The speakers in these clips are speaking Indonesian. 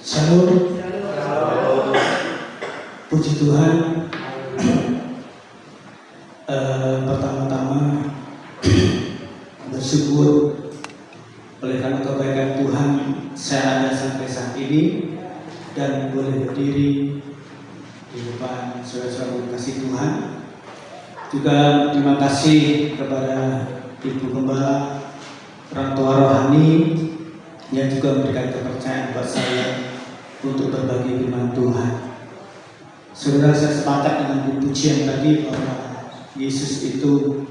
Shalom. Puji Tuhan. Pertama-tama bersyukur oleh karena kebaikan Tuhan saya ada sampai saat ini dan boleh berdiri di depan saudara-saudara kasih Tuhan. Juga terima kasih kepada Ibu Gembala, orang tua rohani yang juga memberikan kepercayaan buat saya untuk berbagi firman Tuhan. Saudara, saya sepakat dengan pujian tadi bahwa Yesus itu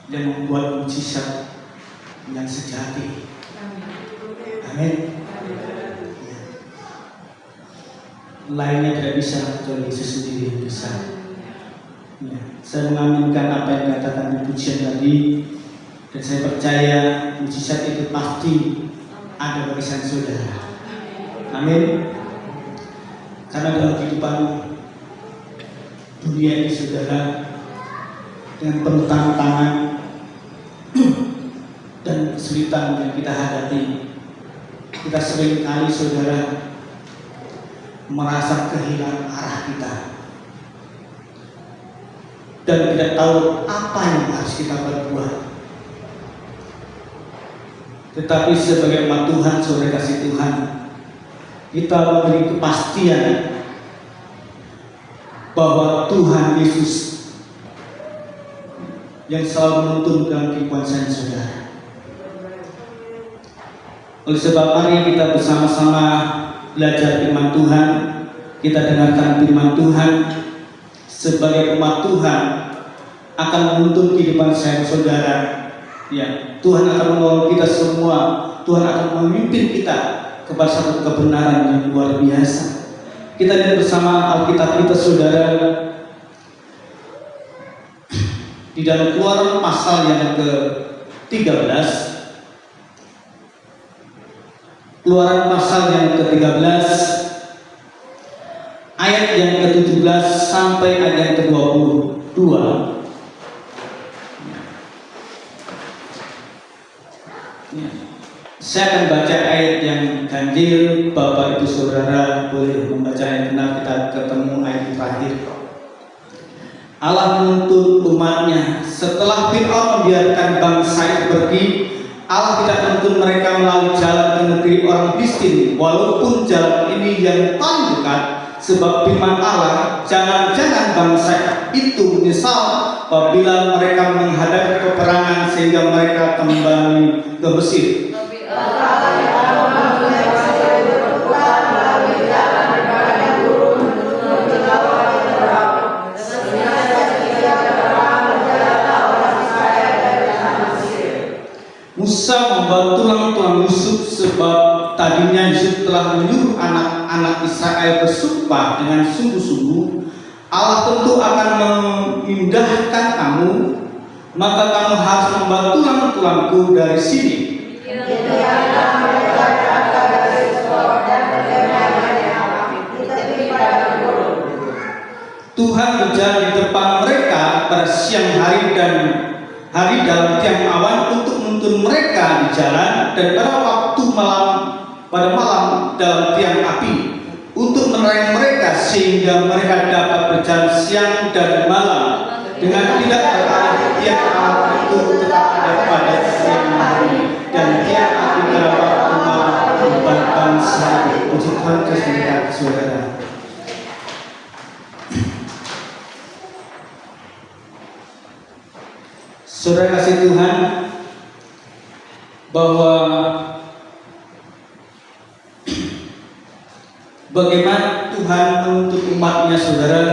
yang membuat mujizat yang sejati. Amin. Ya. Lainnya tidak bisa kecuali Yesus sendiri yang bisa. Ya. Saya mengaminkan apa yang dikatakan di pujian tadi, dan saya percaya mujizat itu pasti ada barisan saudara. Amin. Karena dalam kehidupan dunia ini saudara, dengan penuh tantangan dan kesulitan yang kita hadapi, kita sering kali saudara merasa kehilangan arah kita dan tidak tahu apa yang harus kita perbuat. Tetapi sebagai umat Tuhan, saudara kasih Tuhan, kita memiliki kepastian bahwa Tuhan Yesus yang selalu menuntun dalam kehidupan saudara. Oleh sebab mari kita bersama-sama belajar firman Tuhan, kita dengarkan firman Tuhan. Sebagai umat Tuhan akan menuntun kehidupan saudara. Ya, Tuhan akan menolong kita semua. Tuhan akan memimpin kita kepada satu kebenaran yang luar biasa. Kita lihat bersama Alkitab kita saudara di dalam Keluaran pasal yang ke-13. Keluaran pasal yang ke-13 ayat yang ke-17 sampai ayat yang ke-22. Saya akan baca ayat yang ganjil. Bapak Ibu Saudara boleh membaca ayat benar, kita ketemu ayat terakhir. Allah menuntun umatnya. Setelah Fir'aun membiarkan bangsa itu pergi, Allah tidak menuntun mereka melalui jalan ke negeri orang Filistin, walaupun jalan ini yang paling dekat. Sebab firman Allah, jangan-jangan bangsa itu menyesal apabila mereka menghadapi peperangan sehingga mereka kembali ke Mesir. Musa membawa tulang-tulang Yusuf, sebab tadinya Yusuf telah menyuruh anak-anak Israel bersumpah dengan sungguh-sungguh, Allah tentu akan memindahkan kamu, maka kamu harus membawa tulang-tulangku dari sini. Tuhan berjalan di depan mereka pada siang hari dan hari dalam tiang awan untuk menuntun mereka di jalan, dan pada malam dalam tiang api untuk menerangi mereka sehingga mereka dapat berjalan siang dan malam dengan tidak beralih. Tiang awan itu tetap ada pada siang hari dan tiang api pada waktu malam membuat bangsa. Puji Tuhan Kristus, saudara. Saudara kasih Tuhan, bahwa bagaimana Tuhan menuntut umatnya saudara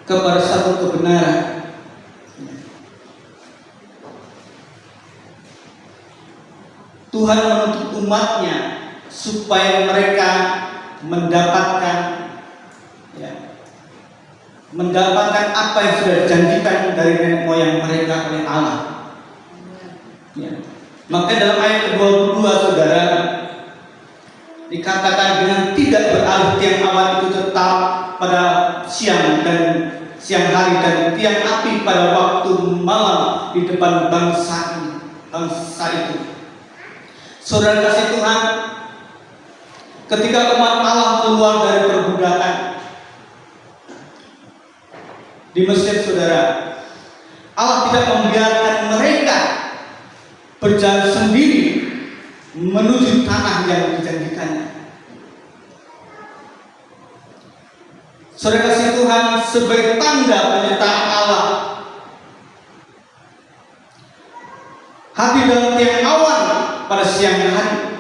kepada satu kebenaran. Tuhan menuntut umatnya supaya mereka mendapatkan apa yang sudah dijanjikan dari nenek moyang mereka oleh Allah. Maka dalam ayat ke-22 saudara dikatakan, dengan tidak beralih tiang awan itu tetap pada siang hari dan tiang api pada waktu malam di depan bangsa itu. Saudara kasih Tuhan, ketika umat Allah keluar dari perbudakan di Mesir saudara, Allah tidak membiarkan mereka berjalan sendiri menuju tanah yang dijanjikannya. Saudara kasih Tuhan, sebagai tanda penyertaan Allah hadir dalam tiang awan pada siang hari,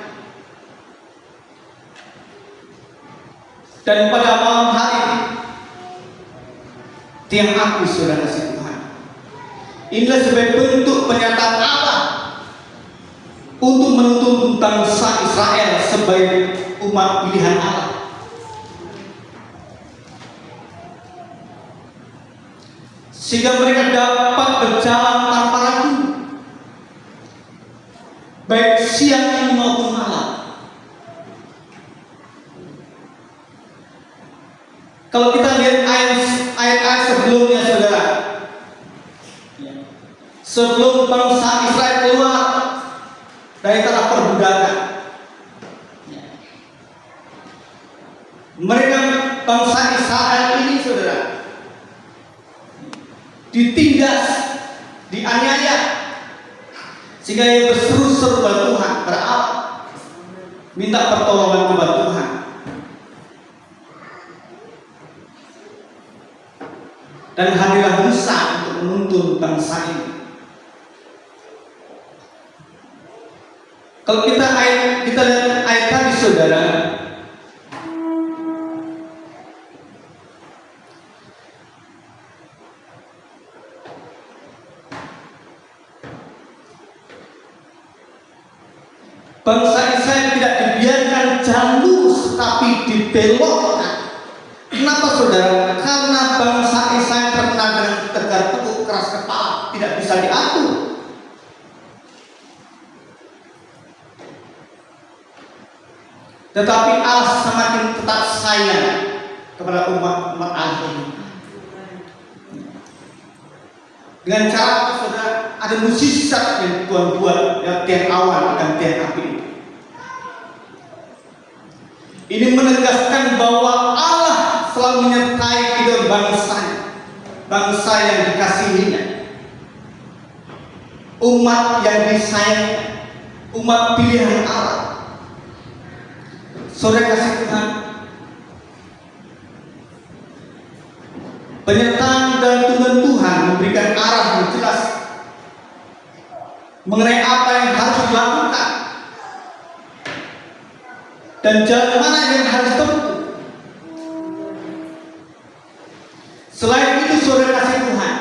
dan pada malam hari tiang api. Saudara kasih Tuhan, inilah sebagai bentuk pernyataan Allah untuk menuntun bangsa Israel sebagai umat pilihan Allah. Sehingga mereka dapat berjalan tanpa ragu, baik siang maupun malam. Kalau kita lihat ayat-ayat sebelumnya saudara, sebelum bangsa Israel keluar dari tanah perbudakan, mereka bangsa Israel ini saudara ditindas, dianiaya, sehingga ia berseru-seru kepada Tuhan, berdoa, minta pertolongan kepada Tuhan. dan hadirlah Musa untuk menuntun bangsa ini. Kalau kita lihat ayat tadi, saudara, bangsa Israel tidak dibiarkan jalur tetapi dibelokkan. Kenapa, saudara? Karena bangsa Israel terkenal dengan tegar tengkuk, keras kepala, tidak bisa diatur. Tetapi Allah semakin tetap sayang kepada umat Allah ini. Dengan cara apa, saudara? Ada mukjizat yang Tuhan buat, ya, tiang awan dan tiang api. Ini menegaskan bahwa Allah selalu menyertai hidup bangsa yang dikasihinya, umat yang disayang, umat pilihan Allah. Saudara kasih Tuhan, penyertaan dan tuntunan Tuhan memberikan arah yang jelas mengenai apa yang harus dilakukan dan jalan mana yang harus tempuh. Selain itu, saudara kasih Tuhan,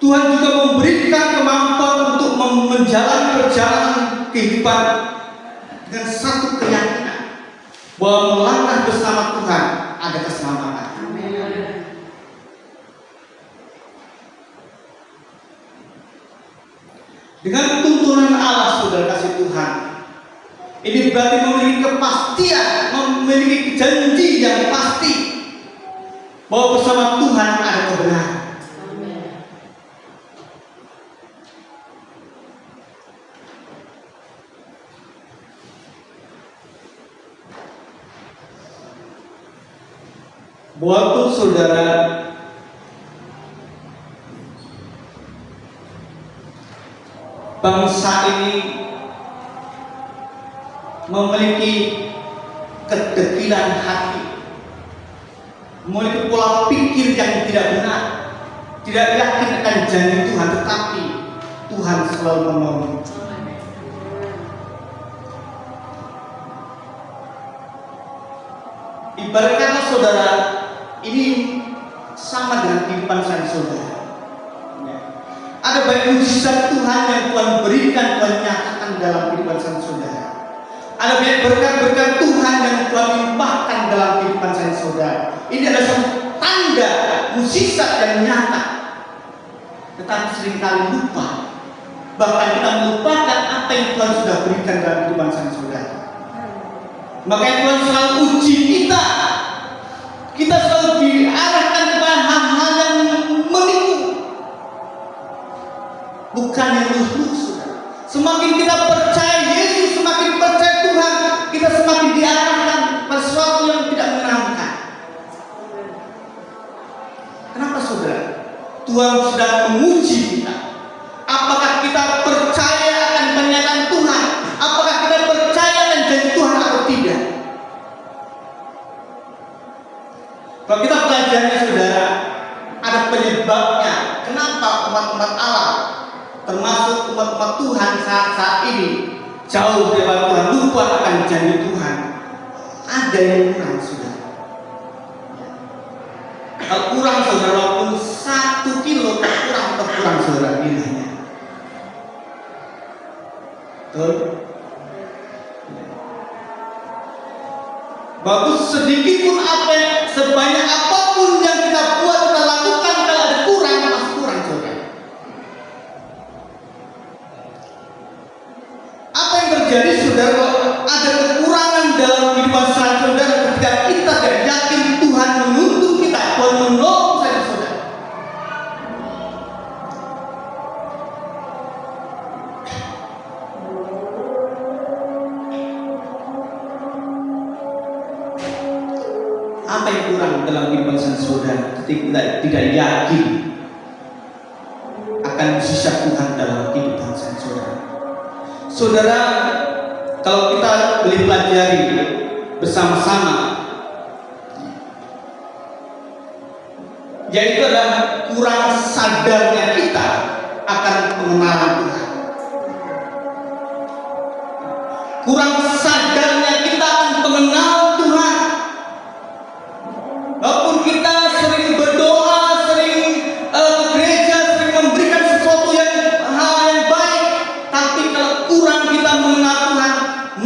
Tuhan juga memberikan kemampuan untuk menjalani perjalanan kehidupan dengan satu keyakinan bahwa melangkah bersama Tuhan ada keselamatan. Dengan tuntunan Allah, saudara kasih Tuhan, ini berarti memiliki kepastian, memiliki janji yang pasti bahwa bersama Tuhan ada kebenaran. Waktu saudara bangsa ini memiliki kedegilan hati, memiliki pola pikir yang tidak benar, tidak yakin akan janji Tuhan, tetapi Tuhan selalu menolong. Ibarat kata, saudara, ini sama dengan kehidupan saya, saudara. Ada banyak mujizat Tuhan yang Tuhan berikan, Tuhan nyatakan dalam kehidupan saya, saudara. Ada banyak berkat-berkat Tuhan yang Tuhan limpahkan dalam kehidupan saya, saudara. Ini adalah satu tanda mujizat yang nyata. Tetapi seringkali lupa, bahkan kita melupakan apa yang Tuhan sudah berikan dalam kehidupan saya, saudara. Makanya Tuhan selalu uji kita. Kita selalu diarahkan kepada hal-hal yang menipu, bukan yang lurus. Semakin kita percaya Yesus, semakin percaya Tuhan, kita semakin diarahkan pada sesuatu yang tidak menyenangkan. Kenapa, saudara? Tuhan sedang menguji kita. Apakah kita percaya akan pernyataan Tuhan? Apakah kita percaya akan janji Tuhan atau tidak? Kalau kita pelajari, saudara, ada penyebabnya. Kenapa umat-umat Allah, termasuk umat-umat Tuhan saat ini, jauh dari Tuhan, lupa akan janji Tuhan? Ada yang kurang, saudara. Kalau kurang, saudara, walaupun 1 kilo terkurang, saudara, nilainya. Betul? Bagus sedikit pun sebanyak apapun yang kita buat, kita lakukan, kalau ada kurang, pasti kurang, saudara. Apa yang terjadi, saudara? Ada kekurangan dalam kehidupan saudara ketika kita tidak yakin Tuhan menuntun kita, Tuhan menolong saya, saudara. Apa yang kurang dalam kehidupan saudara ketika kita tidak yakin akan sisa Tuhan dalam kehidupan saudara? Saudara, kalau kita boleh pelajari bersama-sama yaitu adalah kurang sadarnya kita akan pengenalan Tuhan. Kurang sadarnya kita akan pengenalan Tuhan. Walaupun kita sering berdoa, sering ke gereja, sering memberikan sesuatu hal yang baik, tapi kalau kurang kita mengenal Tuhan,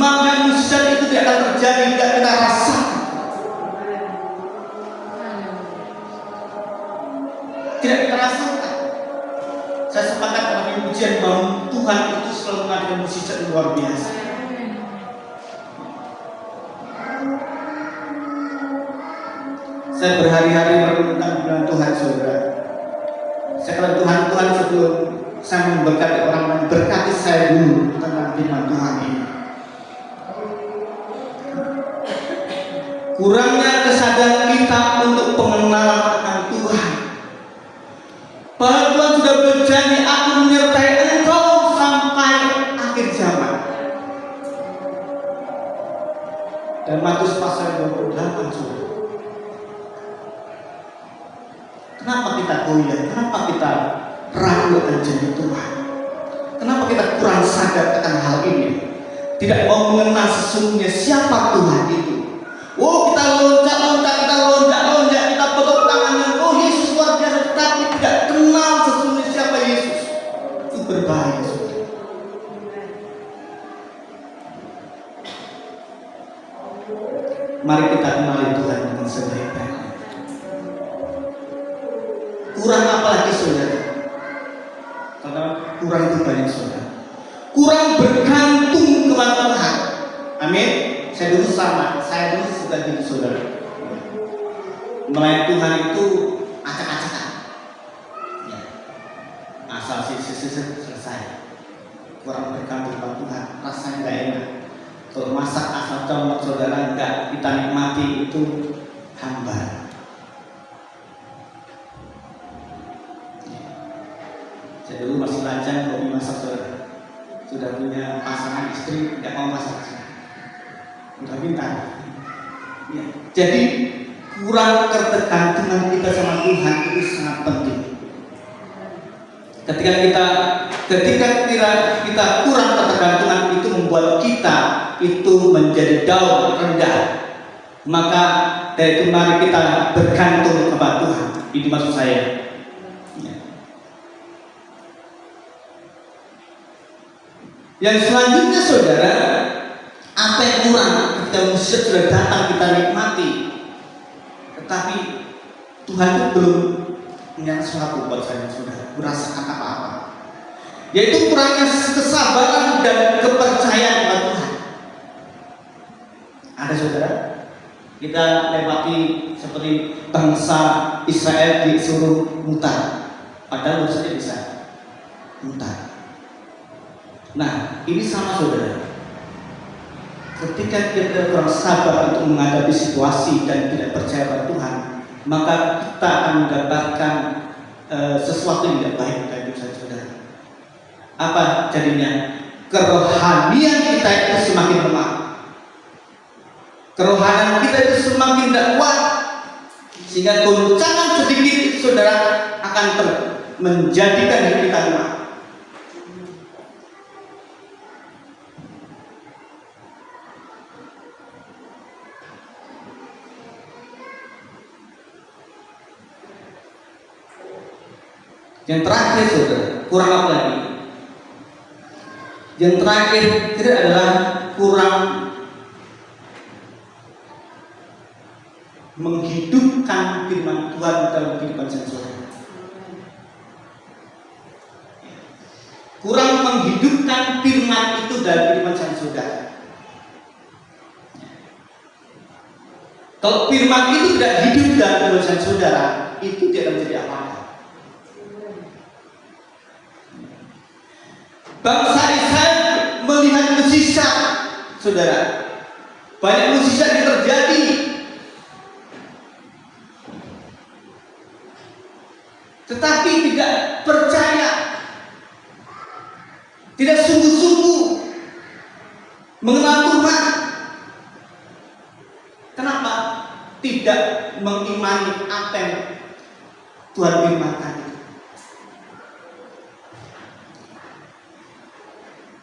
maka mujizat itu tidak akan terjadi, tidak kita rasakan. Tidak kita rasakan. Saya sepakat dengan pujian bahwa Tuhan itu selalu mengadakan mujizat luar biasa. Saya berhari-hari merenungkan firman Tuhan, saudara. Saya kata Tuhan sebelum saya memberkati orang lain, berkati saya dulu tentang firman Tuhan ini. Kurangnya kesadaran kita untuk pengenalan akan Tuhan. Bahwa Tuhan sudah berjanji, aku menyertai engkau sampai akhir zaman. Dan Matius pasal 28, saudara. Kenapa kita goyah? Kenapa kita ragu akan janji Tuhan? Kenapa kita kurang sadar akan hal ini? Tidak mau mengenal sesungguhnya siapa Tuhan itu. Oh, kita loncat, kita pegang tangannya. Oh, Yesus luar biasa, tetapi tidak kenal sesungguhnya siapa Yesus. Itu berbahaya, saudara. Mari kita kenali Tuhan dengan sebaik-baiknya. Kurang apa lagi, saudara? Karena kurang itu banyak, saudara. Kurang bergantung kepada Tuhan. Amin. Saya dulu suka gitu, saudara. Melayani Tuhan itu acak-acakan. Ya. Asal selesai. Kurang bergantung kepada Tuhan. Rasanya nggak enak. Kalau masak asal comot, saudara, nggak kita nikmati, itu hambar. Saya dulu masih lajang hobi masak, saudara. Sudah punya pasangan istri, tidak mau masak. Udah pintar. Ya. Jadi kurang ketergantungan kita sama Tuhan itu sangat penting. Ketika kita kurang ketergantungan, itu membuat kita itu menjadi down, rendah. Maka dari itu mari kita bergantung kepada Tuhan. Itu maksud saya. Yang selanjutnya, saudara, apa yang kurang ketika mujizat sudah datang kita nikmati, tetapi Tuhan itu belum punya sesuatu buat saya, saudara, merasakan apa-apa, yaitu kurangnya kesabaran dan kepercayaan kepada Tuhan. Ada, saudara, kita lewati seperti bangsa Israel disuruh mutar, padahal saja bisa mutar. Nah, ini sama, saudara. Ketika kita kurang sabar untuk menghadapi situasi dan tidak percaya pada Tuhan, maka kita akan mendapatkan sesuatu yang tidak baik dari hidup saya, saudara. Apa jadinya? Kerohanian kita itu semakin lemah. Kerohanian kita itu semakin tidak kuat, sehingga goncangan sedikit, saudara, akan menjadikan hidup kita lemah. Yang terakhir, saudara, kurang apa lagi? Yang terakhir adalah kurang menghidupkan firman Tuhan dalam kehidupan saudara. Kurang menghidupkan firman itu dalam kehidupan saudara. Kalau firman itu tidak hidup dalam kehidupan saudara, itu tidak menjadi apa-apa. Bangsa Israel melihat mujizat, saudara. Banyak mujizat yang terjadi, tetapi tidak percaya, tidak sungguh-sungguh mengenal Tuhan. Kenapa? Tidak mengimani apa yang Tuhan firmankan itu.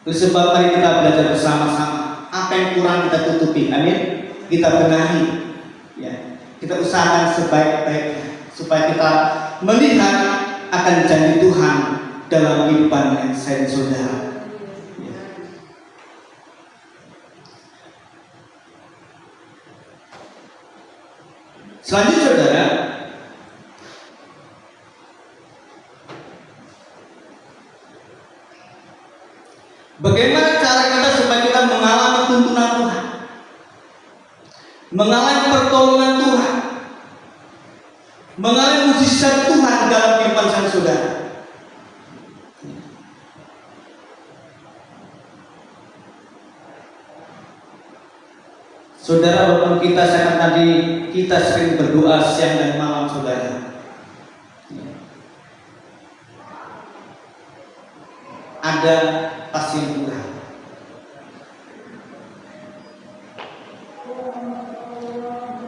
Oleh sebab mari kita belajar bersama-sama. Apa yang kurang kita tutupi, amin. Kita benahi, ya. Kita usahakan sebaik-baiknya supaya kita melihat akan janji Tuhan dalam kehidupan yang saya dan saudara. Ya. Selanjutnya saudara, bagaimana cara kita supaya kita mengalami tuntunan Tuhan, mengalami pertolongan Tuhan, mengalami mujizat Tuhan dalam kehidupan sang saudara. Saudara, walaupun kita saya tadi kita sering berdoa siang dan malam saudara, ada pasti yang kurang.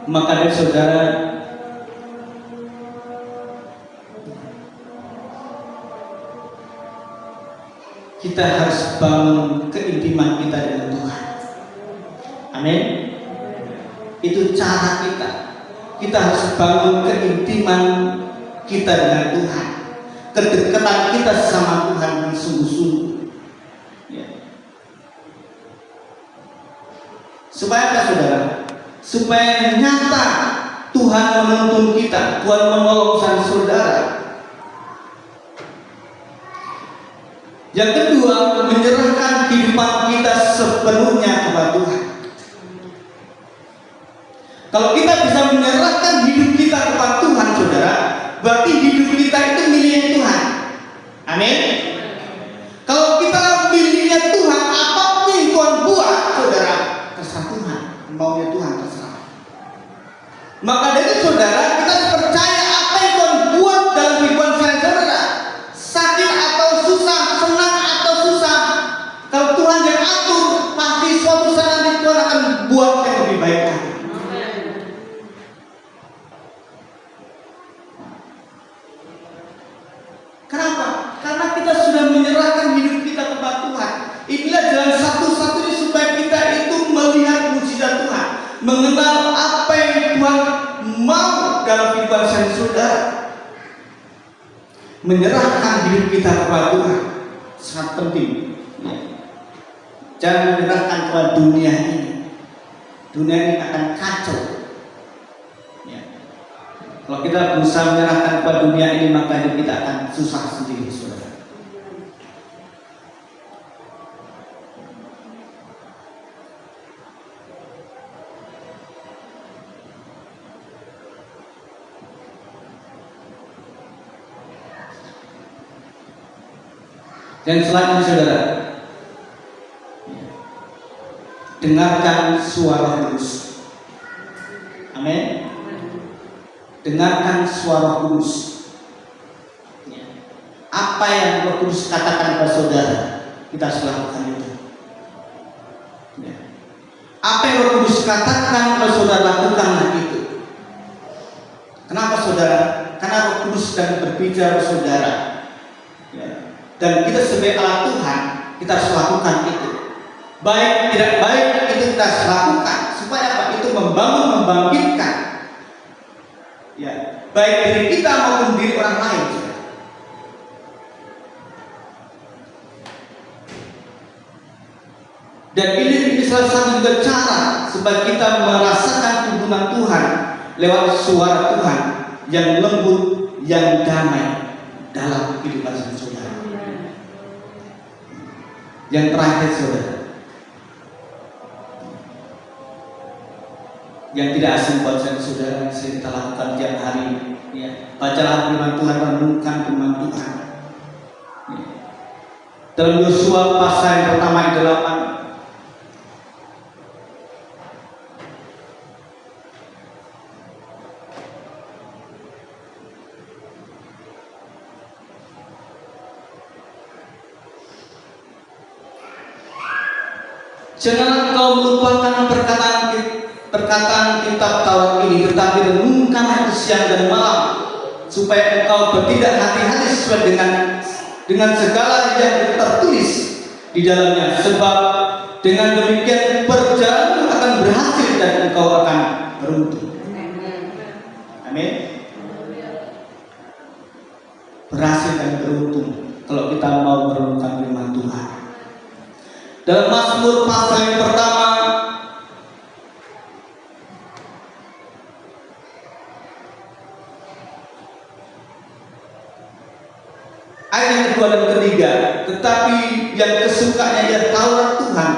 Maka dari saudara, kita harus bangun keintiman kita dengan Tuhan. Amin. Itu cara kita. Kita harus bangun keintiman kita dengan Tuhan, kedekatan kita sama Tuhan yang sungguh-sungguh. Ya. Supaya apa saudara? Supaya nyata Tuhan menuntun kita, Tuhan menolong sang saudara. Yang kedua, menyerahkan kehidupan kita sepenuhnya kepada Tuhan. Kalau kita bisa menyerahkan hidup kita kepada Tuhan, saudara, berarti hidup kita itu miliknya Tuhan. Amin. Kalau kita miliknya Tuhan, apapun yang Tuhan buat, saudara, terserah Tuhan, maunya Tuhan terserah. Maka dari saudara, kita percaya apa yang Tuhan buat dalam kehidupan saudara, sakit atau susah, senang atau susah, kalau Tuhan yang atur, pasti suatu saat nanti Tuhan akan buat yang lebih baik. Kenapa? Karena kita sudah menyerahkan hidup kita kepada Tuhan. Inilah jalan satu-satunya supaya kita itu melihat mujizat Tuhan, mengenal apa yang Tuhan mau dalam kehidupan saudara. Menyerahkan hidup kita kepada Tuhan sangat penting. Ya. Jangan menyerahkan kepada dunia ini. Dunia ini akan kacau. Kalau kita berusaha menyerahkan kepada dunia ini, maka hidup kita akan susah sendiri, saudara. Dan selanjutnya, saudara, dengarkan suara Kudus. Amin. Dengarkan suara Kudus. Apa yang Roh Kudus katakan kepada saudara, kita harus lakukan itu. Apa yang Roh Kudus katakan kepada saudara, lakukanlah itu. Kenapa saudara? Karena Roh Kudus sedang berbicara saudara. Dan kita sebagai alat Tuhan, kita harus lakukan itu. Baik tidak baik itu kita harus lakukan. Supaya apa? Itu membangun, membangkitkan. Ya, baik diri kita maupun diri orang lain. Dan ini salah satu juga cara supaya kita merasakan tuntunan Tuhan lewat suara Tuhan yang lembut, yang damai dalam kehidupan saudara. Yang terakhir saudara, yang tidak asing buat saudara, yang kita lakukan tiap hari, ya. Bacalah firman Tuhan, renungkan firman Tuhan. Ya. Dalam Yosua pasal yang pertama ayat 8, janganlah engkau melupakan perkataan kitab Taurat ini, tetapi renungkanlah siang dan malam, supaya engkau bertindak hati-hati sesuai dengan segala yang tertulis di dalamnya, sebab dengan demikian perjalanan akan berhasil dan engkau akan beruntung. Amin. Berhasil dan beruntung kalau kita mau merenungkan firman Tuhan. Dalam Mazmur pasal yang pertama ayat yang kedua dan ketiga, tetapi yang kesukanya ia Taurat Tuhan,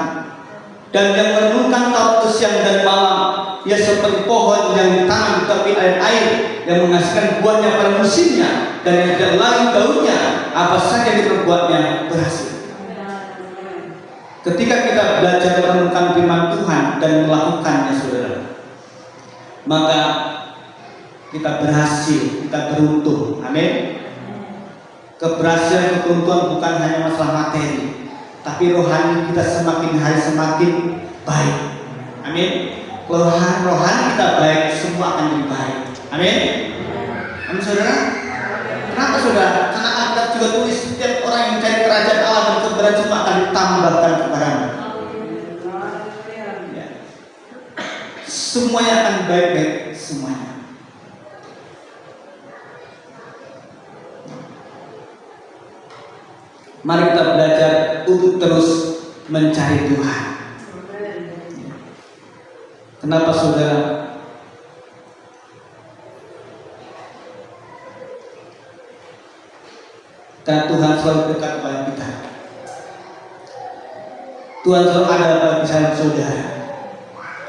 dan yang merenungkan Taurat siang dan malam, ia seperti pohon yang ditanam di tepi air, yang menghasilkan buahnya pada musimnya, dan yang tidak layu daunnya, apa saja yang diperbuatnya berhasil. Ketika kita belajar merenungkan firman Tuhan dan melakukannya, saudara, maka kita berhasil, kita beruntung. Amin. Keberhasilan, keberuntungan bukan hanya masalah materi, tapi rohani kita semakin hari semakin baik. Amin. Kalau rohani kita baik, semua akan jadi baik. Amin. Amin, saudara. Kenapa, saudara? Karena Alkitab juga tulis setiap orang yang mencari kerajaan Allah dan kebenaran semua akan ditambahkan kepadanya. Ya. Semuanya akan baik-baik, semuanya. Mari kita belajar untuk terus mencari Tuhan. Kenapa, saudara? Karena Tuhan selalu dekat kepada kita. Tuhan selalu ada bagi saudara.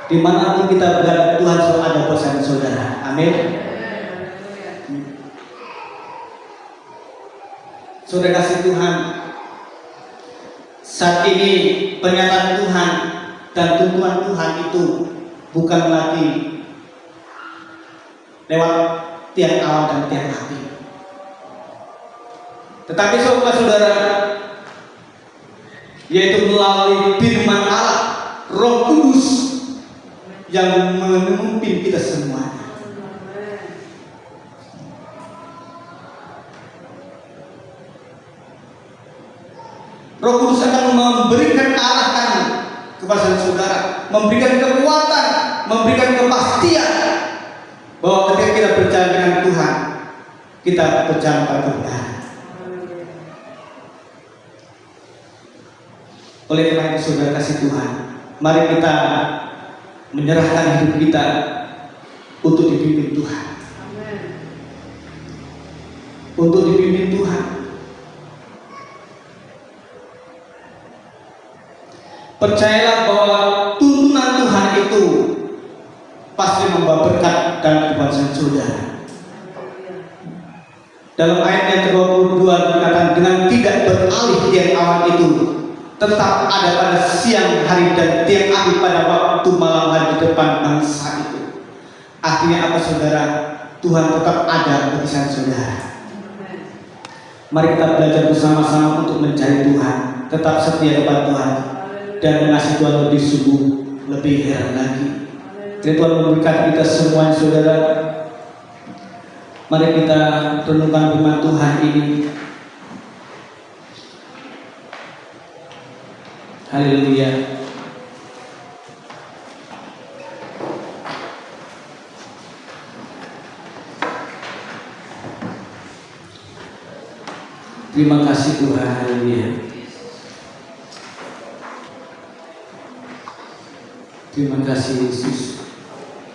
Dimanapun kita berada, Tuhan selalu ada bersama saudara. Amin. Saudara kasih Tuhan, saat ini pernyataan Tuhan dan tuntunan Tuhan itu bukan lagi lewat tiang awal dan tiang hati, tetapi saudara, yaitu melalui firman Allah, Roh Kudus yang memimpin kita semuanya. Roh Kudus akan memberikan arahan kepada saudara, memberikan kekuatan, memberikan kepastian bahwa ketika kita berjalan dengan Tuhan, kita berjalan pada kebenaran. Oleh karena itu, saudara kasih Tuhan, mari kita menyerahkan hidup kita untuk dipimpin Tuhan. Untuk dipimpin Tuhan. Percayalah bahwa tuntunan Tuhan itu pasti membawa berkat dalam kehidupan saudara. Dalam ayat yang ke-22 dikatakan, dengan tidak beralih tiang awan itu tetap ada pada siang hari dan tiang api pada waktu malam hari di depan bangsa itu. Artinya apa, saudara? Tuhan tetap ada bagi saudara. Mari kita belajar bersama-sama untuk mencari Tuhan, tetap setia kepada Tuhan, dan mengasihi Tuhan lebih sungguh, lebih heran lagi. Tuhan memberkati kita semua, saudara. Mari kita renungkan firman Tuhan ini. Haleluya. Terima kasih Tuhan. Haleluya. Terima kasih Yesus.